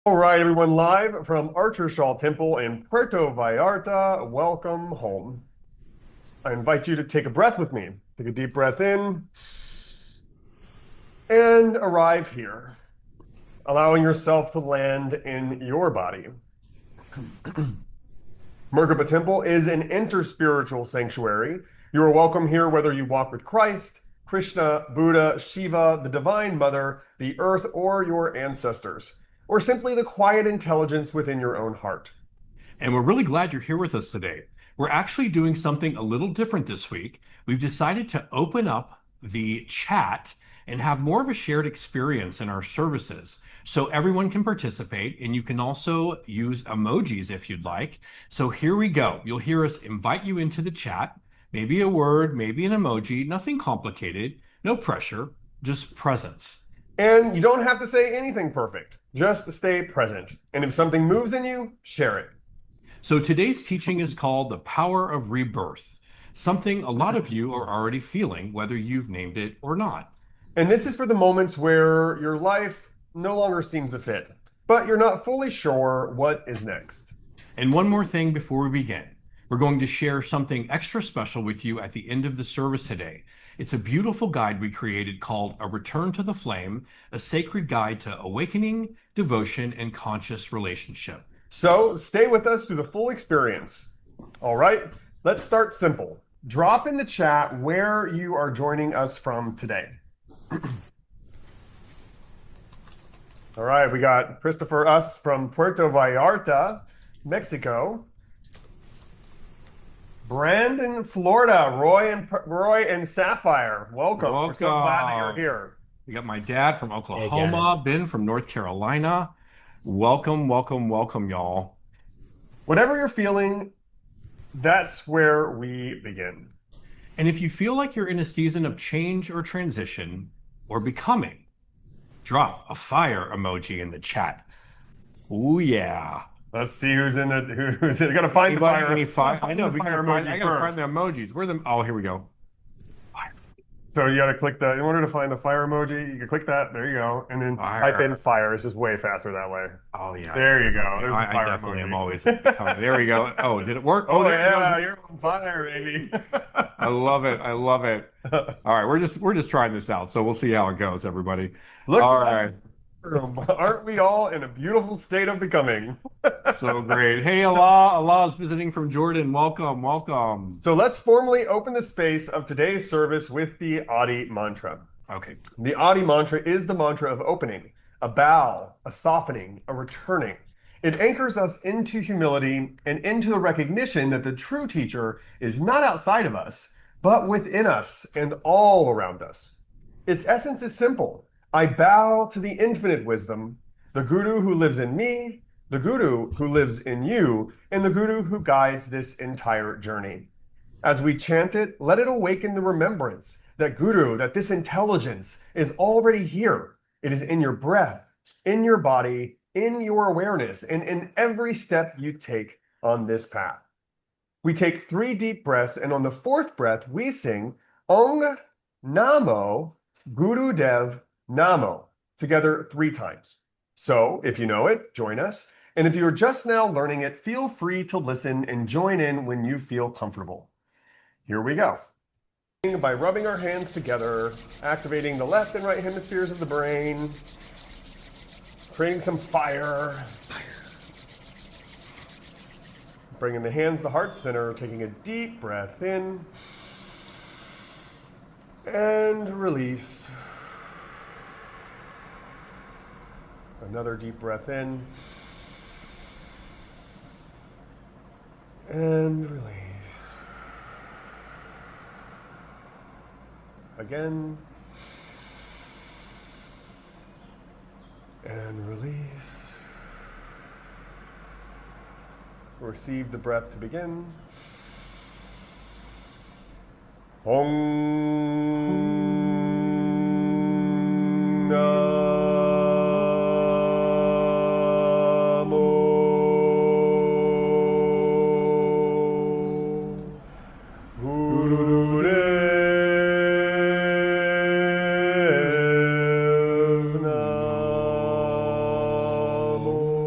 All right, everyone, live from ArcherShaw Temple in Puerto Vallarta. Welcome home. I invite you to take a breath with me. Take a deep breath in and arrive here, allowing yourself to land in your body. Merkaba Temple is an interspiritual sanctuary. You are welcome here whether you walk with Christ, Krishna, Buddha, Shiva, the Divine Mother, the Earth, or your ancestors, or simply the quiet intelligence within your own heart. And we're really glad you're here with us today. We're actually doing something a little different this week. We've decided to open up the chat and have more of a shared experience in our services. So everyone can participate, and you can also use emojis if you'd like. So here we go. You'll hear us invite you into the chat, maybe a word, maybe an emoji, nothing complicated, no pressure, just presence. And you don't have to say anything perfect, just stay present. And if something moves in you, share it. So today's teaching is called The Power of Rebirth, something a lot of you are already feeling, whether you've named it or not. And this is for the moments where your life no longer seems to fit, but you're not fully sure what is next. And one more thing before we begin. We're going to share something extra special with you at the end of the service today. It's a beautiful guide we created called A Return to the Flame, a sacred guide to awakening, devotion, and conscious relationship. So stay with us through the full experience. All right, let's start simple. Drop in the chat where you are joining us from today. All right, we got Christopher us from Puerto Vallarta, Mexico. Brandon, Florida, Roy and Sapphire. Welcome. We're so glad that you're here. We got my dad from Hey Oklahoma, guys. Ben from North Carolina. Welcome, welcome, welcome, y'all. Whatever you're feeling, that's where we begin. And if you feel like you're in a season of change or transition or becoming, drop a fire emoji in the chat. Oh yeah. Let's see who's in it. Who's in it. Gotta find the fire. Any fire? I know. The We fire gotta find, emoji I gotta find first. the emojis. Where the? Oh, here we go. Fire. So you gotta click the, in order to find the fire emoji, you can click that. There you go. And then Fire. type in fire. It's just way faster that way. Oh yeah. There you go. There's the I fire definitely emoji. am always. Oh, there we go. Oh, did it work? Oh there it yeah, goes. you're on fire, baby. I love it. I love it. All right, we're just trying this out, so we'll see how it goes, everybody. Look, All right. aren't we all in a beautiful state of becoming? So great. Hey, Allah. Allah is visiting from Jordan. Welcome, welcome. So let's formally open the space of today's service with the Adi mantra. Okay. The Adi mantra is the mantra of opening, a bow, a softening, a returning. It anchors us into humility and into the recognition that the true teacher is not outside of us, but within us and all around us. Its essence is simple. I bow to the infinite wisdom, the Guru who lives in me, the Guru who lives in you, and the Guru who guides this entire journey. As we chant it, let it awaken the remembrance that Guru, that this intelligence is already here. It is in your breath, in your body, in your awareness, and in every step you take on this path. We take 3 deep breaths, and on the 4th breath, we sing Ong Namo Guru Dev Namo together 3 times. So if you know it, join us. And if you're just now learning it, feel free to listen and join in when you feel comfortable. Here we go. By rubbing our hands together, activating the left and right hemispheres of the brain, creating some fire. Bringing the hands to the heart center, taking a deep breath in and release. Another deep breath in and release. Again and release. Receive the breath to begin. Om Namo Gurudev Namo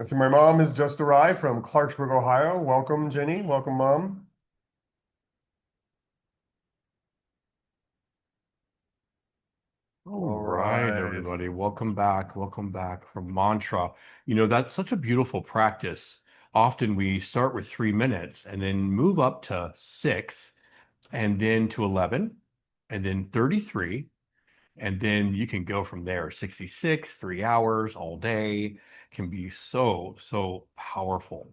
And so my mom has just arrived from Clarksburg, Ohio. Welcome, Jenny. Welcome, Mom. All right, everybody. Welcome back. Welcome back from mantra. You know, that's such a beautiful practice. Often we start with 3 minutes and then move up to 6 and then to 11 and then 33. And then you can go from there. 66, 3 hours all day can be so, so powerful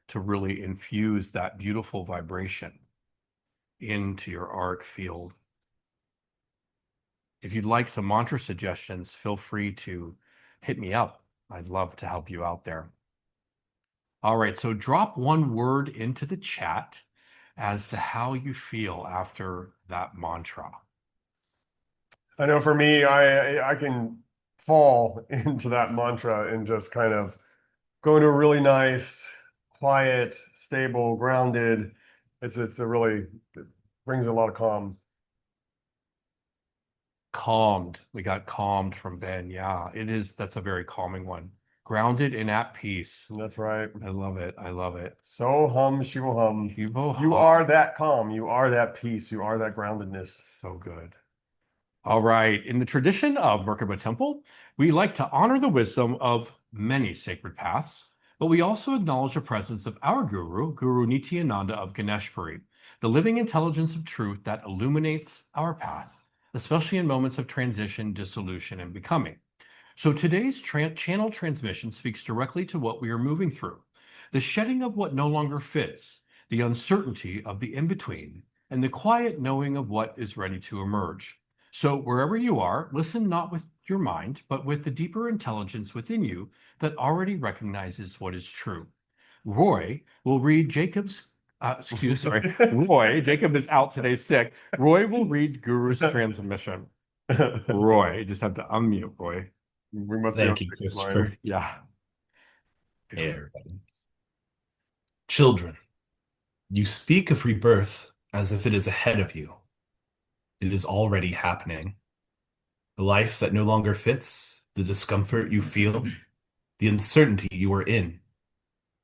to really infuse that beautiful vibration into your auric field. If you'd like some mantra suggestions, feel free to hit me up. I'd love to help you out there. All right, so drop one word into the chat as to how you feel after that mantra. I know for me, I can fall into that mantra and just kind of go into a really nice, quiet, stable, grounded. It's a really, it brings a lot of calm. Calmed. We got calmed from Ben. Yeah, it is. That's a very calming one. Grounded and at peace. That's right. I love it. I love it. So hum, she will hum. Shivo You hum. are that calm. You are that peace. You are that groundedness. So good. All right. In the tradition of Merkaba Temple, we like to honor the wisdom of many sacred paths, but we also acknowledge the presence of our guru, Guru Nityananda of Ganeshpuri, the living intelligence of truth that illuminates our path, especially in moments of transition, dissolution, and becoming. So today's channel transmission speaks directly to what we are moving through, the shedding of what no longer fits, the uncertainty of the in-between, and the quiet knowing of what is ready to emerge. So wherever you are, listen not with your mind, but with the deeper intelligence within you that already recognizes what is true. Roy will read Jacob's, Roy, Jacob is out today sick. Roy will read Guru's transmission. Roy, you just have to unmute, Roy. We must Thank be you, on Christopher. line. Yeah. Hey, everybody. Children, you speak of rebirth as if it is ahead of you. It is already happening. The life that no longer fits, the discomfort you feel, the uncertainty you are in.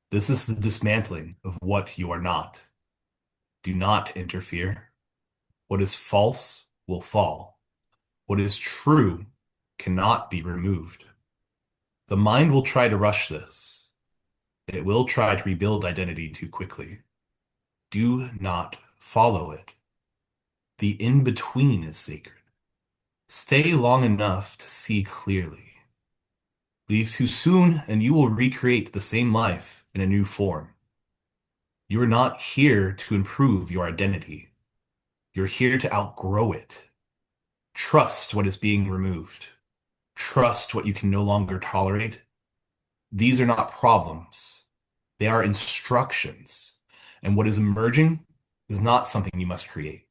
This is the dismantling of what you are not. Do not interfere. What is false will fall. What is true cannot be removed. The mind will try to rush this. It will try to rebuild identity too quickly. Do not follow it. The in-between is sacred. Stay long enough to see clearly. Leave too soon and you will recreate the same life in a new form. You are not here to improve your identity. You're here to outgrow it. Trust what is being removed. Trust what you can no longer tolerate. These are not problems. They are instructions. And what is emerging is not something you must create.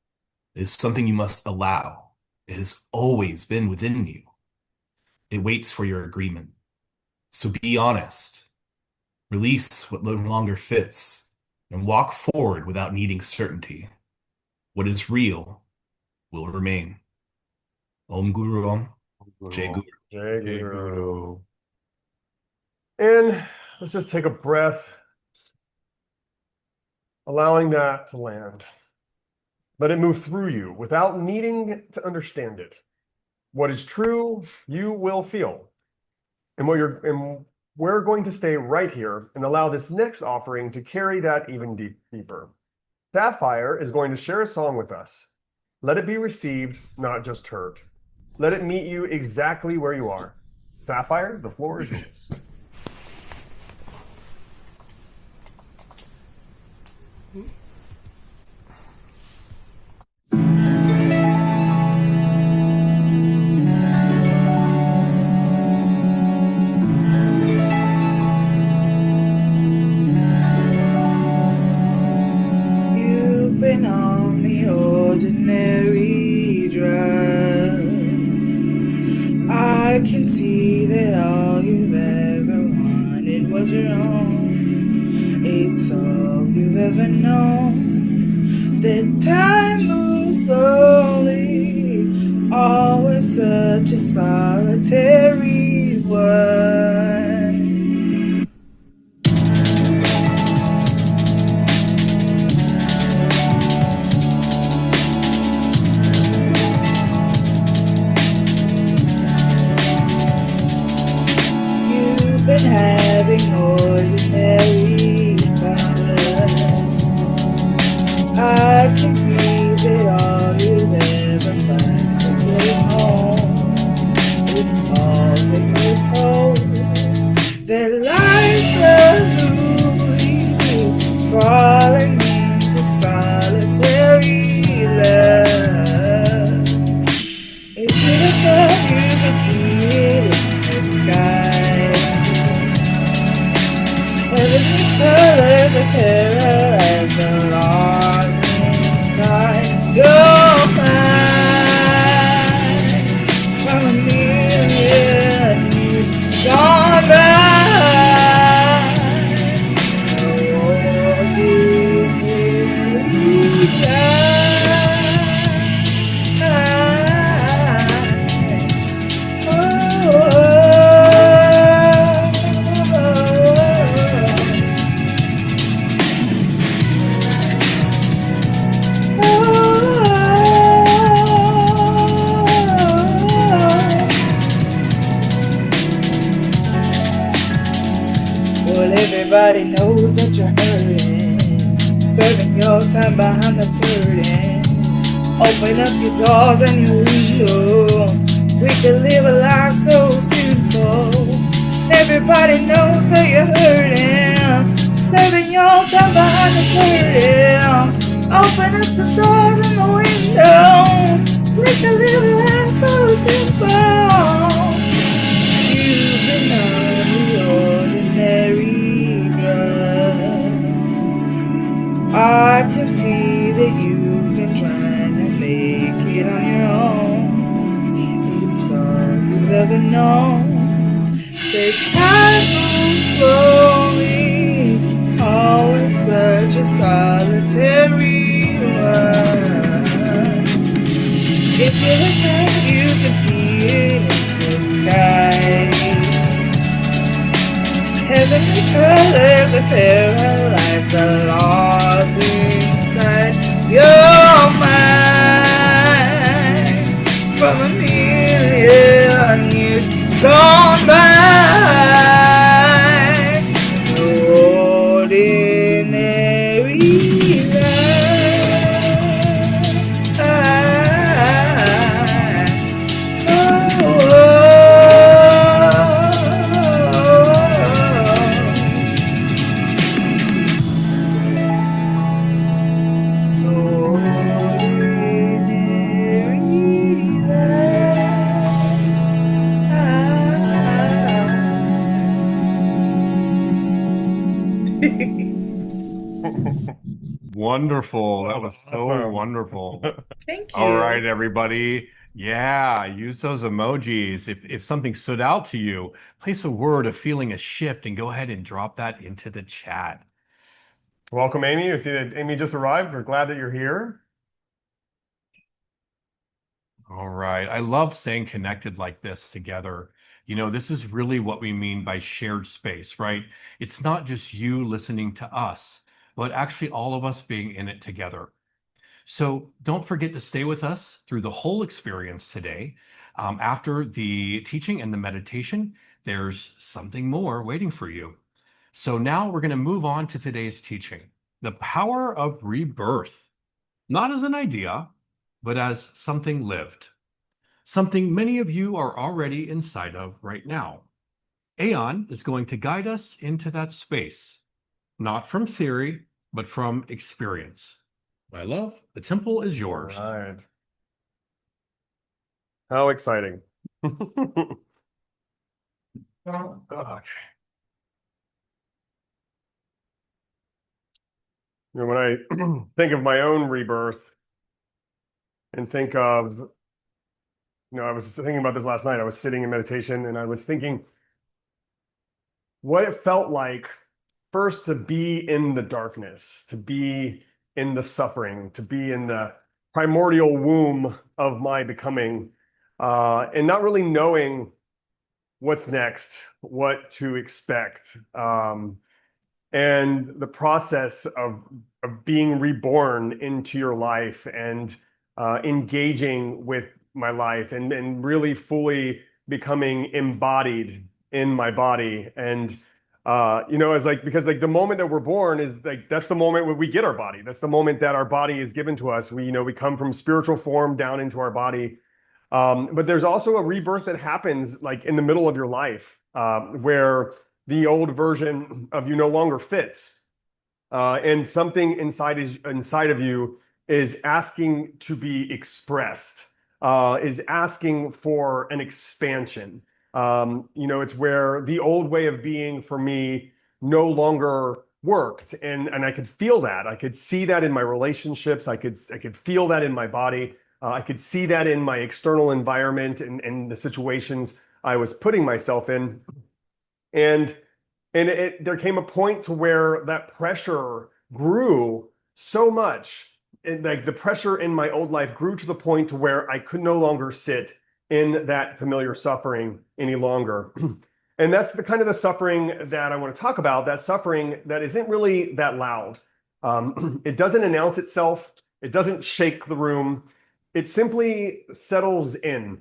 It is something you must allow. It has always been within you. It waits for your agreement. So be honest. Release what no longer fits and walk forward without needing certainty. What is real will remain. Om Guru Om. Jai Guru. Jai Hey, Guru. Guru. And let's just take a breath, allowing that to land. Let it move through you without needing to understand it. What is true, you will feel. And we're going to stay right here and allow this next offering to carry that even deeper. Sapphire is going to share a song with us. Let it be received, not just heard. Let it meet you exactly where you are. Sapphire, the floor is yours. You've been on the ordinary drugs. I can see that all you've ever wanted was your own. It's all you've ever known. That time moves slowly, always such a solitary one. You've been having ordinary fun. I can see that all you've ever found is getting home. It's all that you're told. That life's eluding you, falling into solitary love. If you look up, you can see it in the sky. Heavenly colors appear as the lost inside your mind. From a million years gone by, the ordinary Well, everybody knows that you're hurting, serving your time behind the curtain. Open up your doors and your windows. We can live a life so simple. Everybody knows that you're hurting, serving your time behind the curtain. Open up the doors and the windows. We can live a life so simple. You've been on the ordinary drug. I can see that you've been trying to make it on your own. It's all you've ever known. The time moves slowly, always such a solitary one. If you look up, you can see it in the sky. Heavenly colors appear like the lost inside your mind. From a million years gone by, the ordinary Wonderful. That was so Awesome. wonderful. Thank you. All right, everybody. Yeah, use those emojis. If something stood out to you, place a word of feeling a shift and go ahead and drop that into the chat. Welcome, Amy. I see that Amy just arrived. We're glad that you're here. All right. I love staying connected like this together. You know, this is really what we mean by shared space, right? It's not just you listening to us, but actually all of us being in it together. So don't forget to stay with us through the whole experience today. After the teaching and the meditation, there's something more waiting for you. So now we're going to move on to today's teaching, the power of rebirth, not as an idea, but as something lived. something many of you are already inside of right now. Aeon is going to guide us into that space, not from theory, but from experience. My love, the temple is yours. All right. How exciting. Oh, God. You know, when I think of my own rebirth and think of, I was thinking about this last night. I was sitting in meditation and I was thinking what it felt like first to be in the darkness, to be in the suffering, to be in the primordial womb of my becoming, and not really knowing what's next, what to expect. And the process of being reborn into your life and engaging with my life and really fully becoming embodied in my body. And it's like, because like the moment that we're born is like, that's the moment when we get our body. That's the moment that our body is given to us. We come from spiritual form down into our body. But there's also a rebirth that happens like in the middle of your life, where the old version of you no longer fits. And something inside of you is asking to be expressed, is asking for an expansion. It's where the old way of being for me no longer worked. And I could feel that. I could see that in my relationships. I could feel that in my body. I could see that in my external environment and the situations I was putting myself in. And there came a point to where that pressure grew so much. And like the pressure in my old life grew to the point to where I could no longer sit in that familiar suffering any longer. And that's the kind of the suffering that I want to talk about, that suffering that isn't really that loud. It doesn't announce itself. It doesn't shake the room. It simply settles in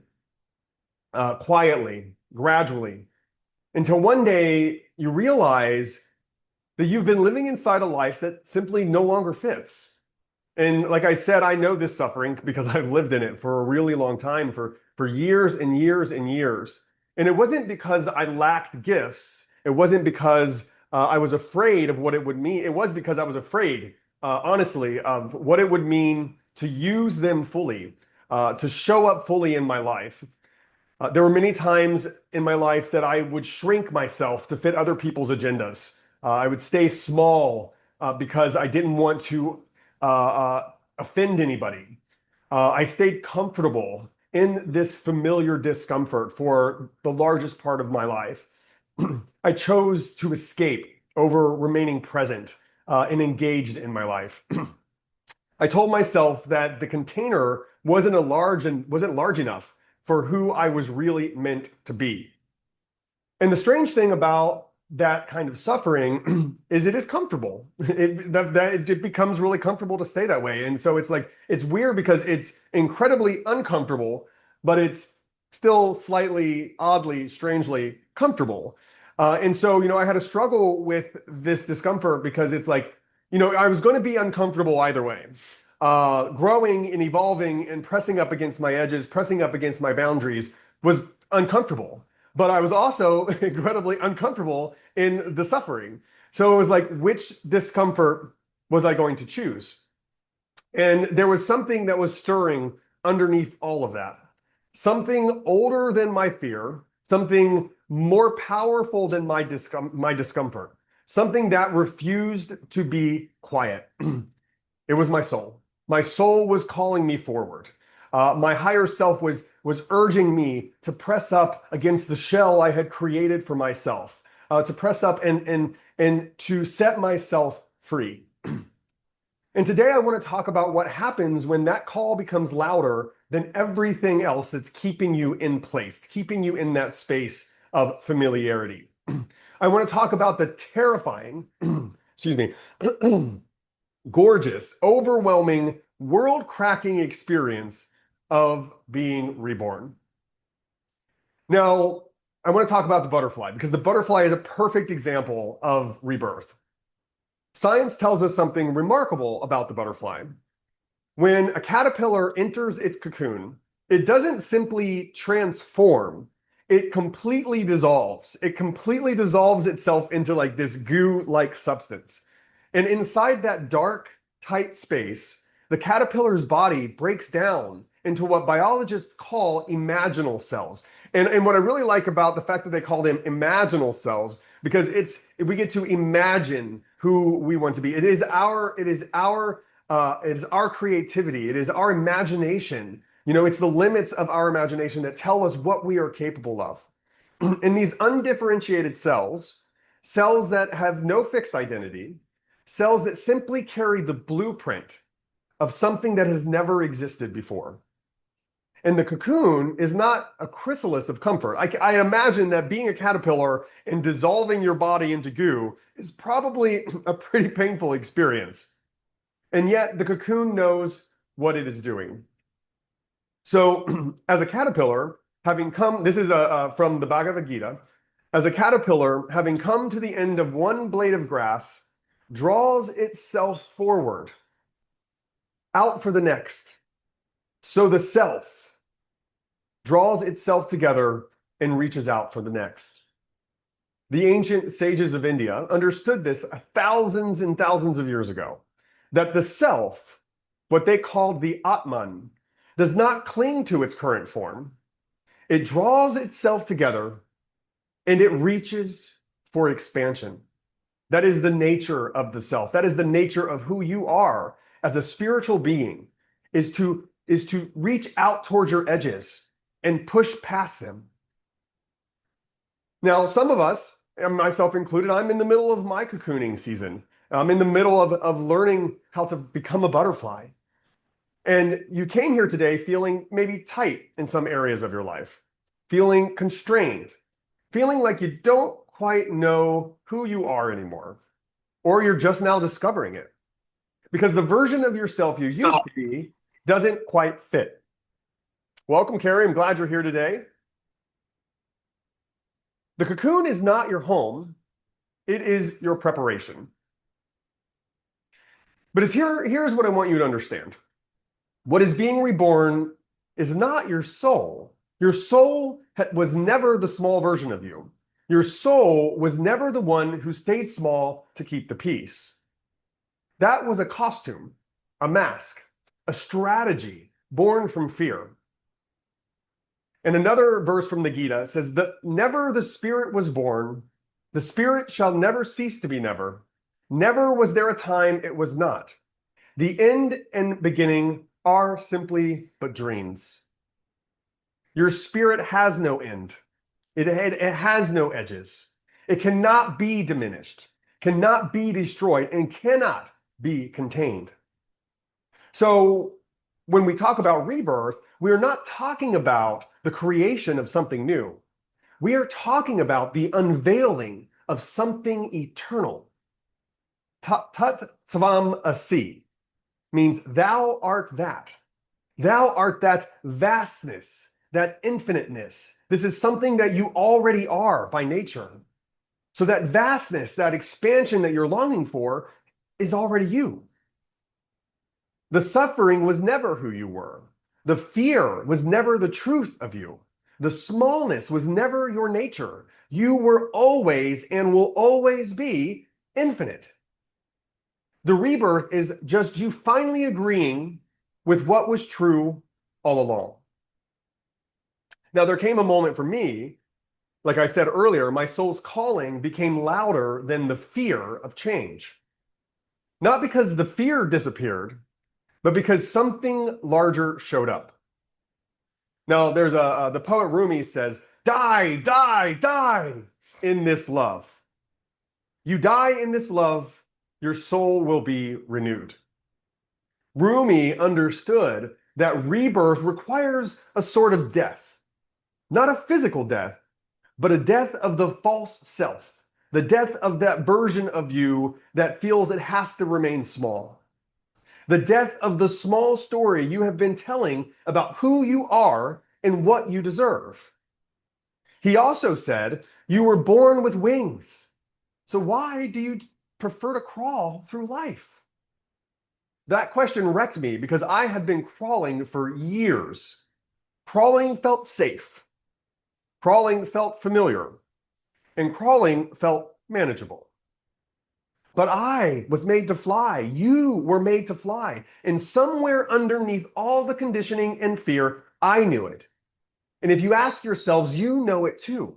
quietly, gradually, until one day you realize that you've been living inside a life that simply no longer fits. And like I said, I know this suffering because I've lived in it for a really long time, for years and years and years. And it wasn't because I lacked gifts. It wasn't because I was afraid of what it would mean. It was because I was afraid, honestly, of what it would mean to use them fully, to show up fully in my life. There were many times in my life that I would shrink myself to fit other people's agendas. I would stay small because I didn't want to offend anybody. I stayed comfortable in this familiar discomfort for the largest part of my life. I chose to escape over remaining present and engaged in my life. I told myself that the container wasn't large enough for who I was really meant to be. And the strange thing about that kind of suffering is it is comfortable. It becomes really comfortable to stay that way. And so it's like, it's weird because it's incredibly uncomfortable, but it's still slightly, oddly, strangely comfortable. And so, I had a struggle with this discomfort because it's like, I was going to be uncomfortable either way. Growing and evolving and pressing up against my edges, pressing up against my boundaries was uncomfortable. But I was also incredibly uncomfortable in the suffering. So it was like, which discomfort was I going to choose? And there was something that was stirring underneath all of that. Something older than my fear, something more powerful than my discomfort, something that refused to be quiet. It was my soul. My soul was calling me forward. My higher self was urging me to press up against the shell I had created for myself, to press up and to set myself free. And today I want to talk about what happens when that call becomes louder than everything else that's keeping you in place, keeping you in that space of familiarity. I want to talk about the terrifying, excuse me, gorgeous, overwhelming, world-cracking experience of being reborn. Now, I want to talk about the butterfly because the butterfly is a perfect example of rebirth. Science tells us something remarkable about the butterfly. When a caterpillar enters its cocoon, it doesn't simply transform, it completely dissolves. It completely dissolves itself into like this goo-like substance. And inside that dark, tight space, the caterpillar's body breaks down into what biologists call imaginal cells. And what I really like about the fact that they call them imaginal cells, because we get to imagine who we want to be. It is our creativity. It is our imagination. It's the limits of our imagination that tell us what we are capable of. In these undifferentiated cells that have no fixed identity, cells that simply carry the blueprint of something that has never existed before. And the cocoon is not a chrysalis of comfort. I imagine that being a caterpillar and dissolving your body into goo is probably a pretty painful experience. And yet the cocoon knows what it is doing. So as a caterpillar, having come, this is from the Bhagavad Gita, as a caterpillar, having come to the end of one blade of grass, draws itself forward, out for the next. So the self draws itself together and reaches out for the next. The ancient sages of India understood this thousands and thousands of years ago, that the self, what they called the Atman, does not cling to its current form. It draws itself together and it reaches for expansion. That is the nature of the self. That is the nature of who you are as a spiritual being, is to reach out towards your edges and push past them. Now, some of us, and myself included, I'm in the middle of my cocooning season. I'm in the middle of learning how to become a butterfly. And you came here today feeling maybe tight in some areas of your life, feeling constrained, feeling like you don't quite know who you are anymore, or you're just now discovering it. Because the version of yourself you used to be doesn't quite fit. Welcome, Carrie. I'm glad you're here today. The cocoon is not your home. It is your preparation. But here's what I want you to understand. What is being reborn is not your soul. Your soul was never the small version of you. Your soul was never the one who stayed small to keep the peace. That was a costume, a mask, a strategy born from fear. And another verse from the Gita says that never the spirit was born, the spirit shall never cease to be never. Never was there a time it was not. The end and beginning are simply but dreams. Your spirit has no end. It has no edges. It cannot be diminished, cannot be destroyed, and cannot be contained. So when we talk about rebirth, we are not talking about the creation of something new. We are talking about the unveiling of something eternal. Tat tvam asi means thou art that. Thou art that vastness, that infiniteness. This is something that you already are by nature. So that vastness, that expansion that you're longing for is already you. The suffering was never who you were. The fear was never the truth of you. The smallness was never your nature. You were always and will always be infinite. The rebirth is just you finally agreeing with what was true all along. Now, there came a moment for me, like I said earlier, my soul's calling became louder than the fear of change. Not because the fear disappeared, but because something larger showed up. Now, there's the poet Rumi says, die, die, die in this love. You die in this love, your soul will be renewed. Rumi understood that rebirth requires a sort of death, not a physical death, but a death of the false self, the death of that version of you that feels it has to remain small. The death of the small story you have been telling about who you are and what you deserve. He also said, you were born with wings. So why do you prefer to crawl through life? That question wrecked me because I had been crawling for years, Crawling felt safe. Crawling felt familiar. And crawling felt manageable. But I was made to fly. You were made to fly. And somewhere underneath all the conditioning and fear, I knew it. And if you ask yourselves, you know it too.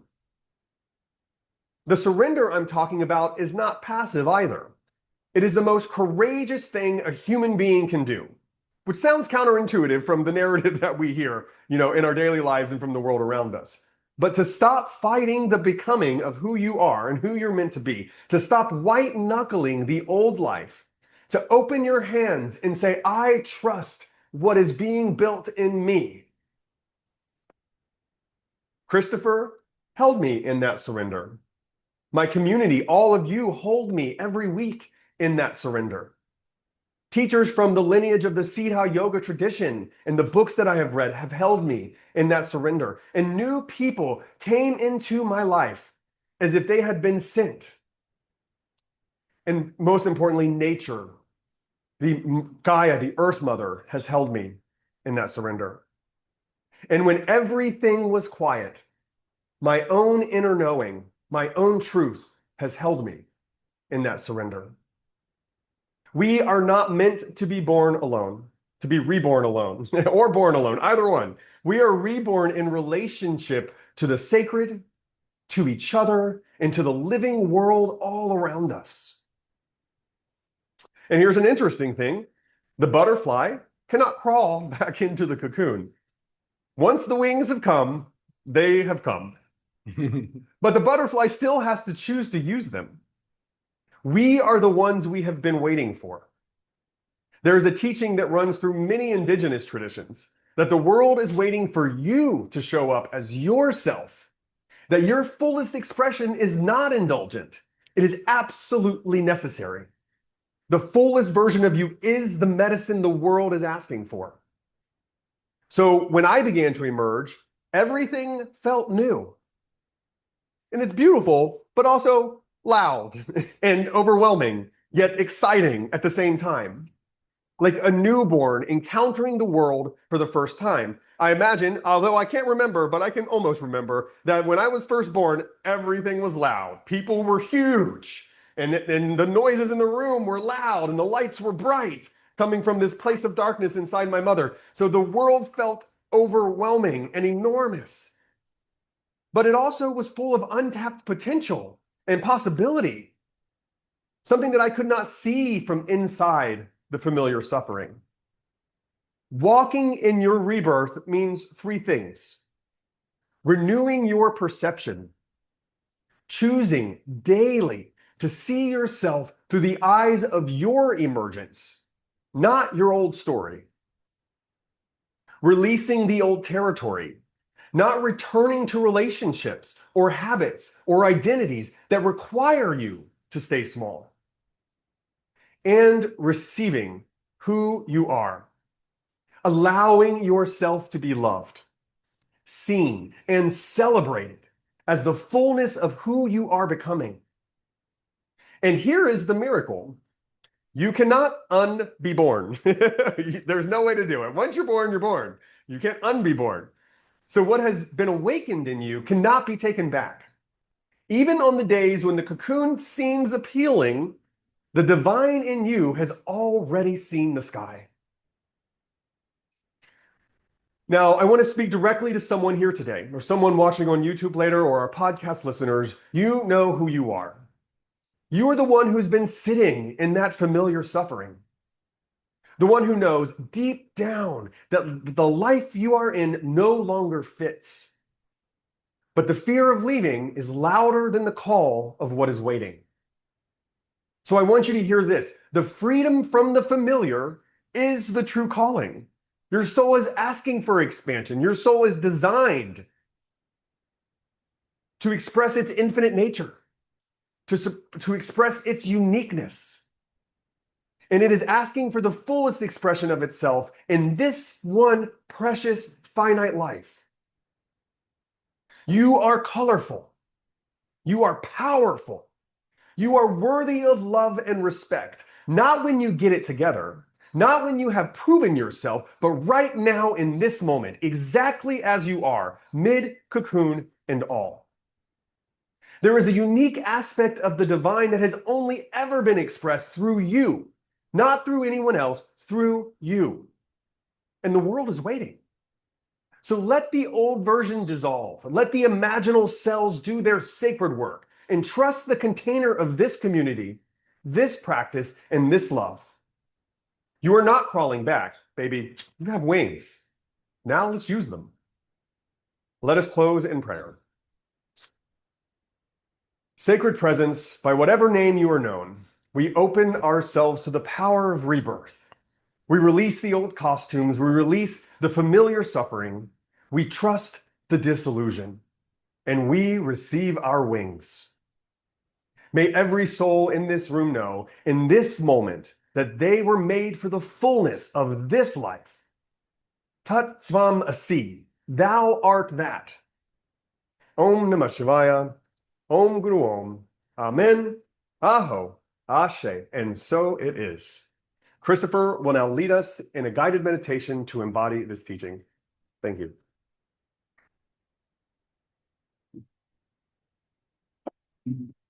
The surrender I'm talking about is not passive either. It is the most courageous thing a human being can do, which sounds counterintuitive from the narrative that we hear, in our daily lives and from the world around us. But to stop fighting the becoming of who you are and who you're meant to be, to stop white knuckling the old life, to open your hands and say, I trust what is being built in me. Christopher held me in that surrender. My community, all of you, hold me every week in that surrender. Teachers from the lineage of the Siddha Yoga tradition and the books that I have read have held me in that surrender. And new people came into my life as if they had been sent. And most importantly, nature, the Gaia, the Earth Mother, has held me in that surrender. And when everything was quiet, my own inner knowing, my own truth has held me in that surrender. We are not meant to be born alone, to be reborn alone, or born alone, either one. We are reborn in relationship to the sacred, to each other, and to the living world all around us. And here's an interesting thing. The butterfly cannot crawl back into the cocoon. Once the wings have come, they have come. But the butterfly still has to choose to use them. We are the ones we have been waiting for. There is a teaching that runs through many indigenous traditions that the world is waiting for you to show up as yourself, that your fullest expression is not indulgent. It is absolutely necessary. The fullest version of you is the medicine the world is asking for. So when I began to emerge, everything felt new. And it's beautiful, but also loud and overwhelming, yet exciting at the same time. Like a newborn encountering the world for the first time. I imagine, although I can't remember, but I can almost remember that when I was first born, everything was loud. People were huge, and the noises in the room were loud, and the lights were bright, coming from this place of darkness inside my mother. So the world felt overwhelming and enormous. But it also was full of untapped potential and possibility, something that I could not see from inside the familiar suffering. Walking in your rebirth means three things: renewing your perception, choosing daily to see yourself through the eyes of your emergence, not your old story, releasing the old territory, not returning to relationships or habits or identities that require you to stay small, and receiving who you are, allowing yourself to be loved, seen, and celebrated as the fullness of who you are becoming. And here is the miracle. You cannot unbe born. There's no way to do it. Once you're born, you're born. You can't unbe born. So what has been awakened in you cannot be taken back. Even on the days when the cocoon seems appealing, the divine in you has already seen the sky. Now, I want to speak directly to someone here today, or someone watching on YouTube later, or our podcast listeners. You know who you are. You are the one who's been sitting in that familiar suffering. The one who knows deep down that the life you are in no longer fits. But the fear of leaving is louder than the call of what is waiting. So I want you to hear this. The freedom from the familiar is the true calling. Your soul is asking for expansion. Your soul is designed to express its infinite nature, to express its uniqueness. And it is asking for the fullest expression of itself in this one precious, finite life. You are colorful. You are powerful. You are worthy of love and respect, not when you get it together, Not when you have proven yourself, but right now in this moment, exactly as you are, mid, cocoon, and all. There is a unique aspect of the divine that has only ever been expressed through you, not through anyone else, through you. And the world is waiting. So let the old version dissolve. Let the imaginal cells do their sacred work and trust the container of this community, this practice, and this love. You are not crawling back, baby. You have wings. Now let's use them. Let us close in prayer. Sacred Presence, by whatever name you are known, we open ourselves to the power of rebirth. We release the old costumes. We release the familiar suffering. We trust the disillusion. And we receive our wings. May every soul in this room know, in this moment, that they were made for the fullness of this life. Tat Svam Asi, thou art that. Om Namah Shivaya, Om Guru Om, Amen, Aho, Ashe, and so it is. Christopher will now lead us in a guided meditation to embody this teaching. Thank you.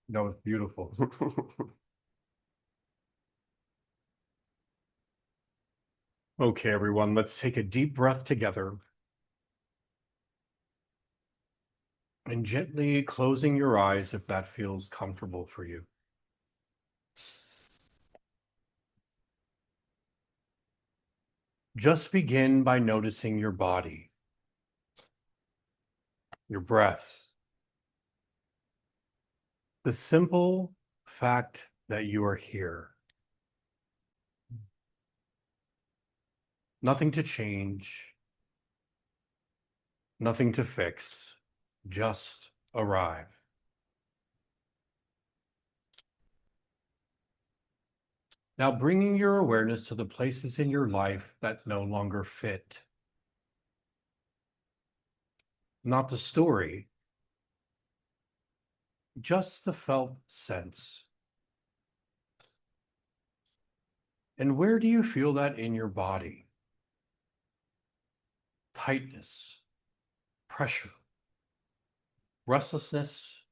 That was beautiful. Okay, everyone, let's take a deep breath together. And gently closing your eyes if that feels comfortable for you. Just begin by noticing your body, your breath, the simple fact that you are here. Nothing to change, nothing to fix, just arrive. Now bringing your awareness to the places in your life that no longer fit. Not the story, just the felt sense. And where do you feel that in your body? Tightness, pressure, restlessness,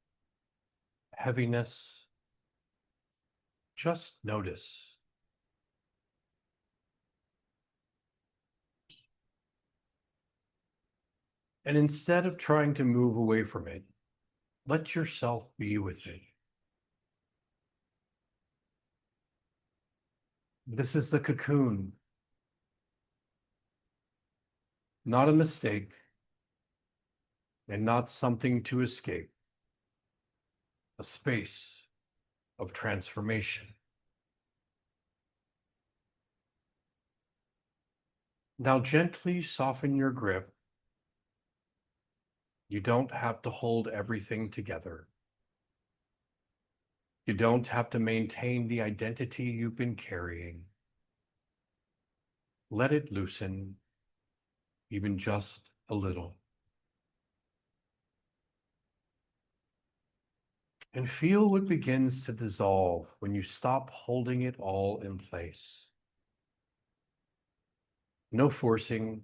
heaviness. Just notice. And instead of trying to move away from it, let yourself be with it. This is the cocoon, not a mistake, and not something to escape. A space of transformation. Now gently soften your grip. You don't have to hold everything together. You don't have to maintain the identity you've been carrying. Let it loosen, even just a little. And feel what begins to dissolve when you stop holding it all in place. No forcing,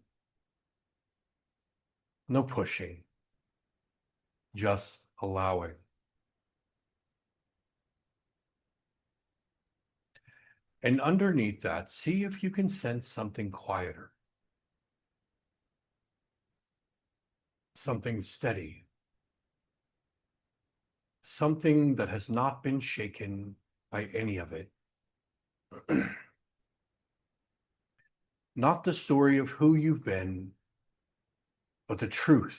no pushing, just allowing. And underneath that, see if you can sense something quieter, something steady, something that has not been shaken by any of it. Not the story of who you've been, but the truth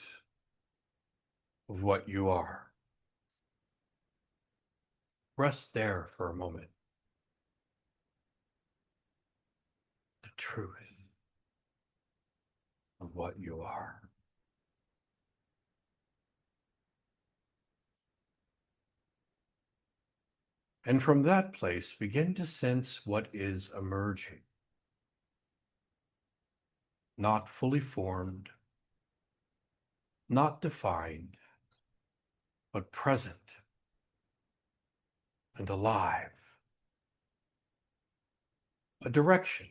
of what you are. Rest there for a moment. The truth of what you are. And from that place, begin to sense what is emerging. Not fully formed, not defined, but present and alive. A direction,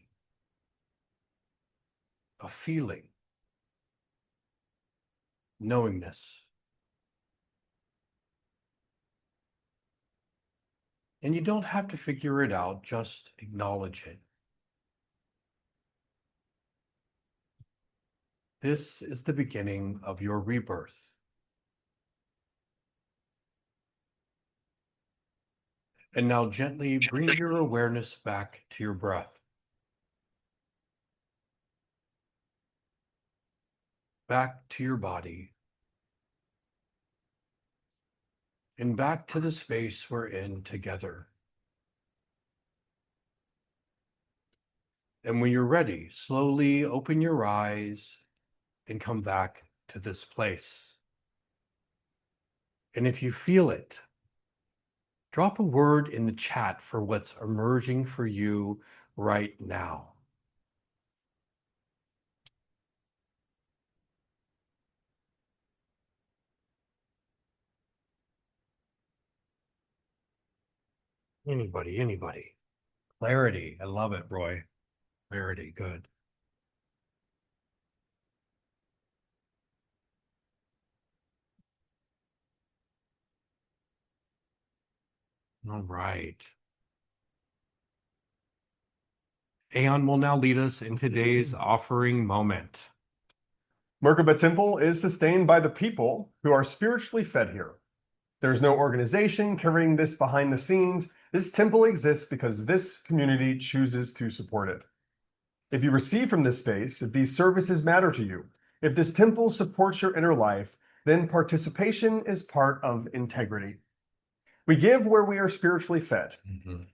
a feeling, knowingness. And you don't have to figure it out, just acknowledge it. This is the beginning of your rebirth. And now gently bring your awareness back to your breath. Back to your body. And back to the space we're in together. And when you're ready, slowly open your eyes and come back to this place. And if you feel it, drop a word in the chat for what's emerging for you right now. Anybody. Clarity. I love it, Roy. Clarity. Good. All right. Aeon will now lead us in today's offering moment. Merkaba Temple is sustained by the people who are spiritually fed here. There's no organization carrying this behind the scenes. This temple exists because this community chooses to support it. If you receive from this space, if these services matter to you, if this temple supports your inner life, then participation is part of integrity. We give where we are spiritually fed,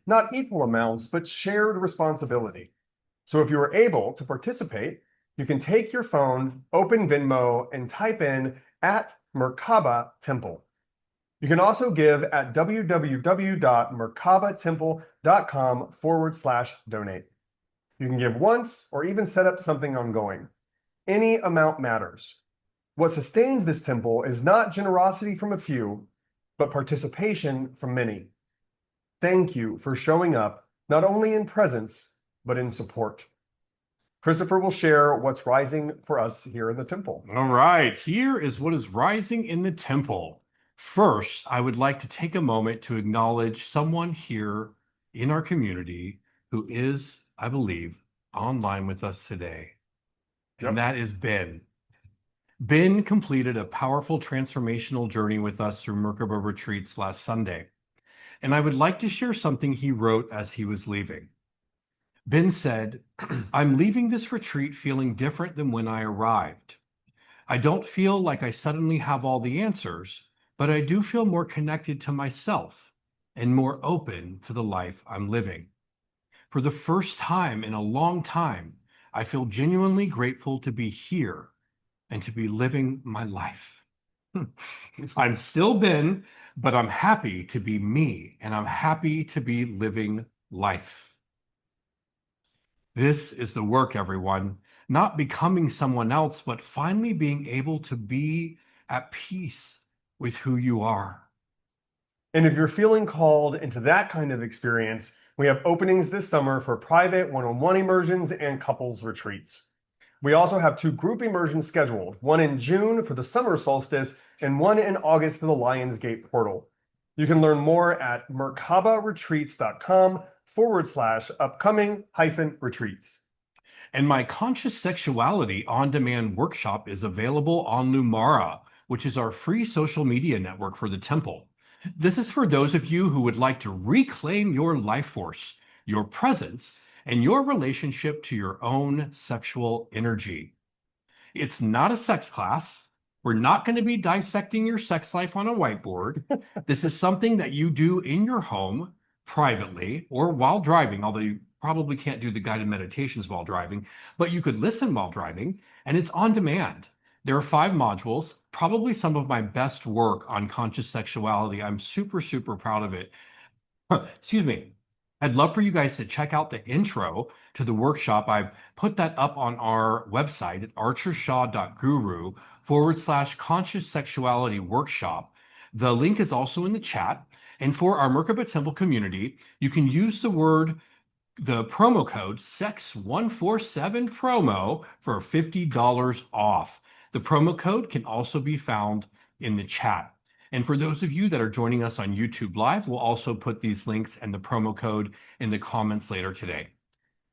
not equal amounts, but shared responsibility. So if you are able to participate, you can take your phone, open Venmo, and type in @Merkaba Temple. You can also give at www.merkabatemple.com/donate. You can give once or even set up something ongoing. Any amount matters. What sustains this temple is not generosity from a few, but participation from many. Thank you for showing up, not only in presence, but in support. Christopher will share what's rising for us here in the temple. All right, here is what is rising in the temple. First, I would like to take a moment to acknowledge someone here in our community who is, I believe, online with us today. And that is Ben. Ben completed a powerful transformational journey with us through Merkaba Retreats last Sunday. And I would like to share something he wrote as he was leaving. Ben said, "I'm leaving this retreat feeling different than when I arrived. I don't feel like I suddenly have all the answers, but I do feel more connected to myself and more open to the life I'm living. For the first time in a long time, I feel genuinely grateful to be here and to be living my life. I'm still Ben, but I'm happy to be me, and I'm happy to be living life." This is the work, everyone. Not becoming someone else, but finally being able to be at peace with who you are. And if you're feeling called into that kind of experience, we have openings this summer for private one-on-one immersions and couples retreats. We also have 2 group immersions scheduled, one in June for the summer solstice and one in August for the Lionsgate portal. You can learn more at merkabaretreats.com/upcoming-retreats. And my Conscious Sexuality on-demand workshop is available on Lumara, which is our free social media network for the temple. This is for those of you who would like to reclaim your life force, your presence, and your relationship to your own sexual energy. It's not a sex class. We're not going to be dissecting your sex life on a whiteboard. This is something that you do in your home, privately, or while driving, although you probably can't do the guided meditations while driving, but you could listen while driving, and it's on demand. There are 5 modules, probably some of my best work on conscious sexuality. I'm super, super proud of it. Excuse me. I'd love for you guys to check out the intro to the workshop. I've put that up on our website at archershaw.guru/conscious sexuality workshop. The link is also in the chat. And for our Merkaba Temple community, you can use the word the promo code SEX147 promo for $50 off. The promo code can also be found in the chat. And for those of you that are joining us on YouTube Live, we'll also put these links and the promo code in the comments later today.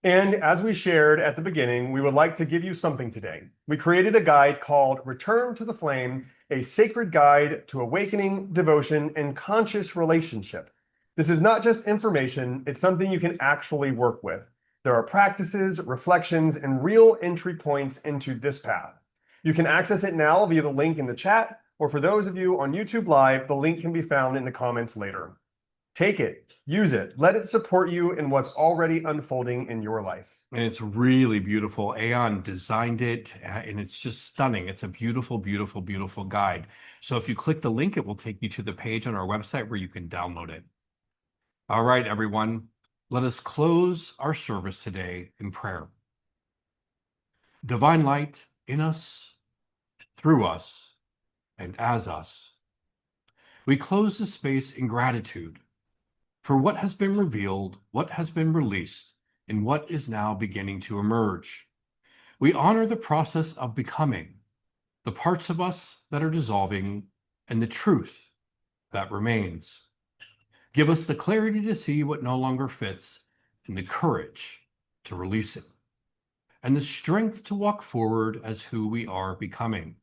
And as we shared at the beginning, we would like to give you something today. We created a guide called Return to the Flame, a sacred guide to awakening, devotion, and conscious relationship. This is not just information, it's something you can actually work with. There are practices, reflections, and real entry points into this path. You can access it now via the link in the chat, or for those of you on YouTube Live, the link can be found in the comments later. Take it, use it, let it support you in what's already unfolding in your life. And it's really beautiful. Aeon designed it, and it's just stunning. It's a beautiful, beautiful, beautiful guide. So if you click the link, it will take you to the page on our website where you can download it. All right, everyone, let us close our service today in prayer. Divine light in us, through us, and as us. We close the space in gratitude for what has been revealed, what has been released, and what is now beginning to emerge. We honor the process of becoming, the parts of us that are dissolving, and the truth that remains. Give us the clarity to see what no longer fits, and the courage to release it, and the strength to walk forward as who we are becoming.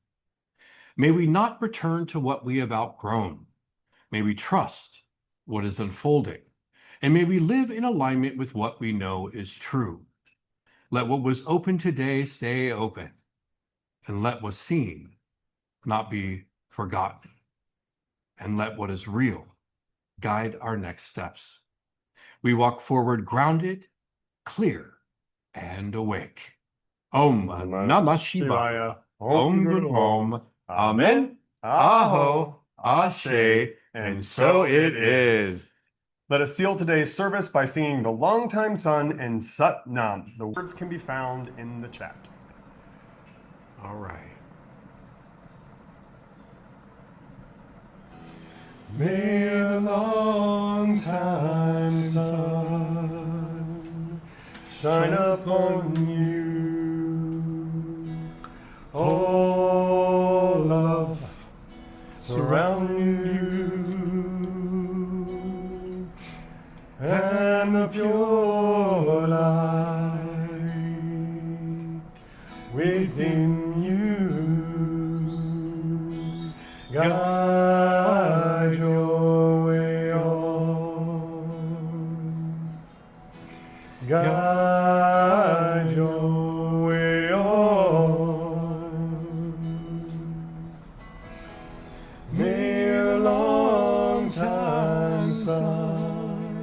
May we not return to what we have outgrown. May we trust what is unfolding, and may we live in alignment with what we know is true. Let what was open today stay open, and let what's seen not be forgotten, and let what is real guide our next steps. We walk forward grounded, clear, and awake. Om Namah Shivaya. Om Guru Om. Amen. Aho. Ashe. And so it is. Let us seal today's service by singing the Longtime Sun and Sat Nam. The words can be found in the chat. All right. May a long time sun shine upon you. All love surround you, and the pure light within you guide your way on. Guide your way on. May a long time sun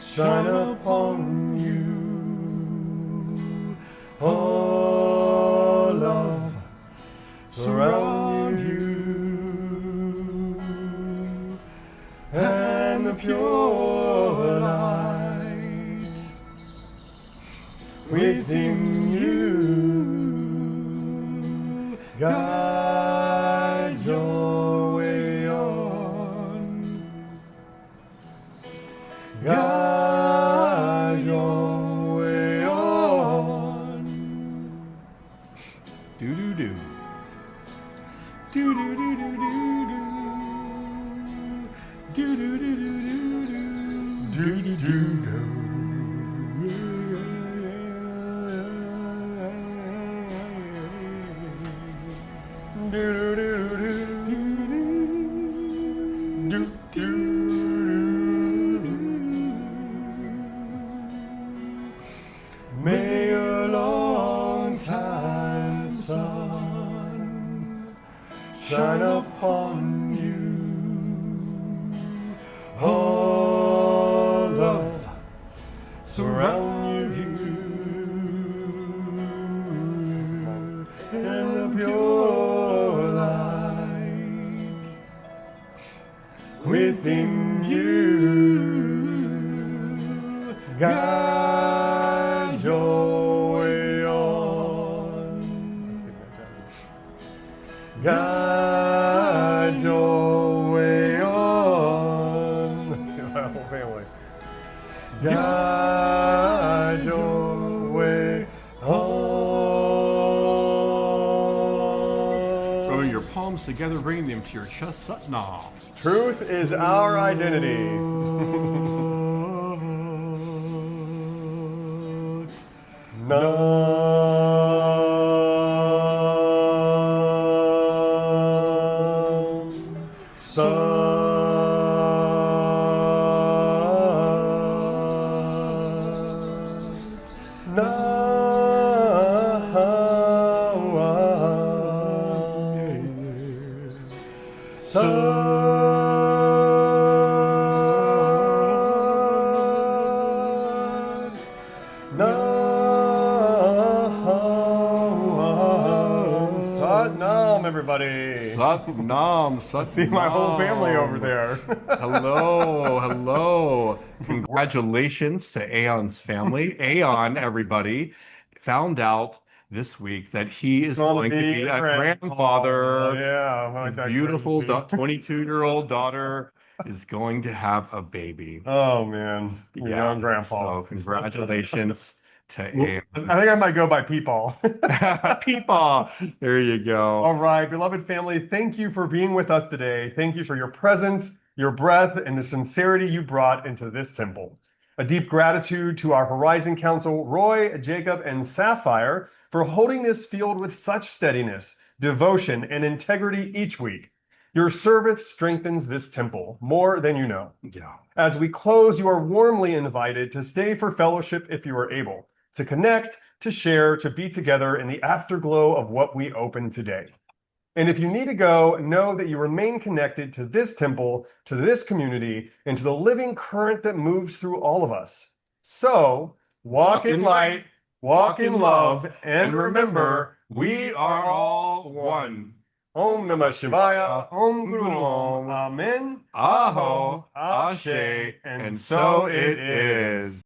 shine upon you. All love surround you, and the pure light within you guide your way on. Guide your way on. Do do do. Do do do do do do. Do do do do do do. Do do do do. Do do do do do. May a long time sun shine upon you. All love surround you, and the pure light within you guide your way on. Guide your way on. Let's get my whole family. Guide comes together, bringing them to your chest. Sat Nam. Truth is our identity. Nam. Satnam, everybody. Satnam, I see my whole family over there. Hello, hello. Congratulations to Aeon's family. Aeon, everybody, found out this week that he is going to be a grandfather. Yeah, His beautiful 22-year-old daughter is going to have a baby. Oh man, young grandpa. So congratulations to Aeon. I think I might go by Peepaw. Peepaw. There you go. All right, beloved family, thank you for being with us today. Thank you for your presence, your breath, and the sincerity you brought into this temple. A deep gratitude to our Horizon Council, Roy, Jacob, and Sapphire for holding this field with such steadiness, devotion, and integrity each week. Your service strengthens this temple more than you know. Yeah. As we close, you are warmly invited to stay for fellowship if you are able, to connect, to share, to be together in the afterglow of what we open today. And if you need to go, know that you remain connected to this temple, to this community, and to the living current that moves through all of us. So, walk in light, walk in love, and remember, we are all one. Om Namah Shivaya, Om Guru Om, Amen, Aho, Ashe, and so it is.